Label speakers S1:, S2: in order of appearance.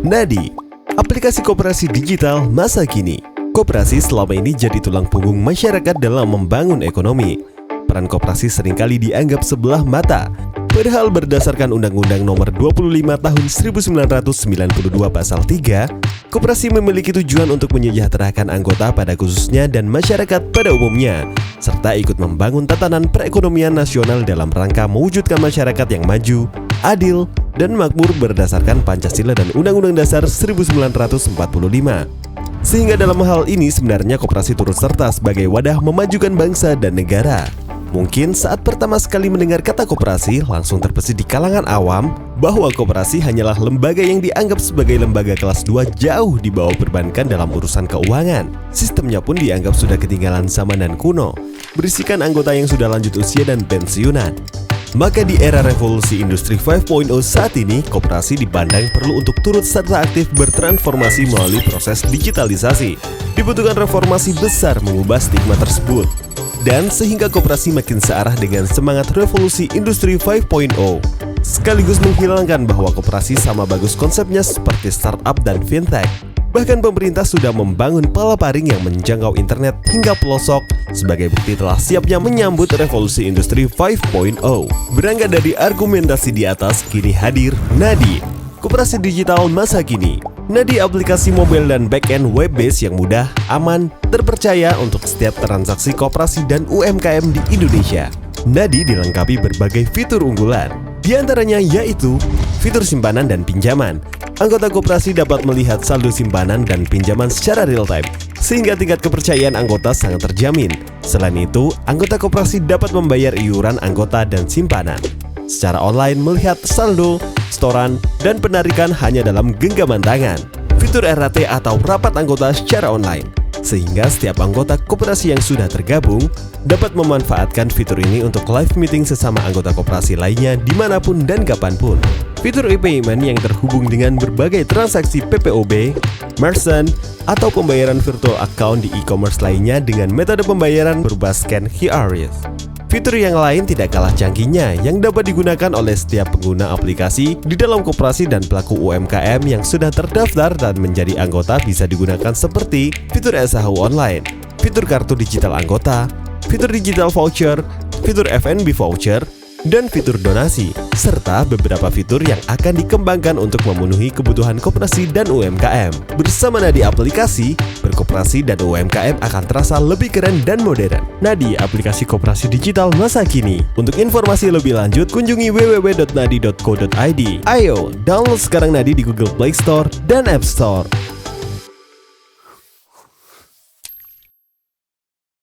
S1: Nadi, aplikasi koperasi digital masa kini. Koperasi selama ini jadi tulang punggung masyarakat dalam membangun ekonomi. Peran koperasi seringkali dianggap sebelah mata. Padahal berdasarkan Undang-Undang Nomor 25 Tahun 1992 Pasal 3, koperasi memiliki tujuan untuk menyejahterakan anggota pada khususnya dan masyarakat pada umumnya, serta ikut membangun tatanan perekonomian nasional dalam rangka mewujudkan masyarakat yang maju, adil, dan makmur berdasarkan Pancasila dan Undang-Undang Dasar 1945. Sehingga dalam hal ini sebenarnya koperasi turut serta sebagai wadah memajukan bangsa dan negara. Mungkin saat pertama sekali mendengar kata koperasi langsung terbesit di kalangan awam bahwa koperasi hanyalah lembaga yang dianggap sebagai lembaga kelas 2 jauh di bawah perbankan dalam urusan keuangan. Sistemnya pun dianggap sudah ketinggalan zaman dan kuno, berisikan anggota yang sudah lanjut usia dan pensiunan. Maka di era revolusi industri 5.0 saat ini, koperasi dipandang perlu untuk turut serta aktif bertransformasi melalui proses digitalisasi. Dibutuhkan reformasi besar mengubah stigma tersebut. Dan sehingga koperasi makin searah dengan semangat revolusi industri 5.0. Sekaligus menghilangkan bahwa koperasi sama bagus konsepnya seperti startup dan fintech. Bahkan pemerintah sudah membangun palaparing yang menjangkau internet hingga pelosok sebagai bukti telah siapnya menyambut revolusi industri 5.0. Berangkat dari argumentasi di atas, kini hadir Nadi, koperasi digital masa kini. Nadi aplikasi mobile dan back-end web-based yang mudah, aman, terpercaya untuk setiap transaksi koperasi dan UMKM di Indonesia. Nadi dilengkapi berbagai fitur unggulan, di antaranya yaitu fitur simpanan dan pinjaman. Anggota koperasi dapat melihat saldo simpanan dan pinjaman secara real-time, sehingga tingkat kepercayaan anggota sangat terjamin. Selain itu, anggota koperasi dapat membayar iuran anggota dan simpanan secara online, melihat saldo, setoran, dan penarikan hanya dalam genggaman tangan. Fitur RAT atau rapat anggota secara online, sehingga setiap anggota koperasi yang sudah tergabung dapat memanfaatkan fitur ini untuk live meeting sesama anggota koperasi lainnya dimanapun dan kapanpun. Fitur e-payment yang terhubung dengan berbagai transaksi PPOB, merchant, atau pembayaran virtual account di e-commerce lainnya dengan metode pembayaran berupa scan QRIS. Fitur yang lain tidak kalah canggihnya yang dapat digunakan oleh setiap pengguna aplikasi di dalam koperasi dan pelaku UMKM yang sudah terdaftar dan menjadi anggota bisa digunakan seperti fitur SHU online, fitur kartu digital anggota, fitur digital voucher, fitur F&B voucher, dan fitur donasi, serta beberapa fitur yang akan dikembangkan untuk memenuhi kebutuhan koperasi dan UMKM. Bersama Nadi aplikasi, berkoperasi dan UMKM akan terasa lebih keren dan modern. Nadi, aplikasi koperasi digital masa kini. Untuk informasi lebih lanjut, kunjungi www.nadi.co.id. Ayo, download sekarang Nadi di Google Play Store dan App Store.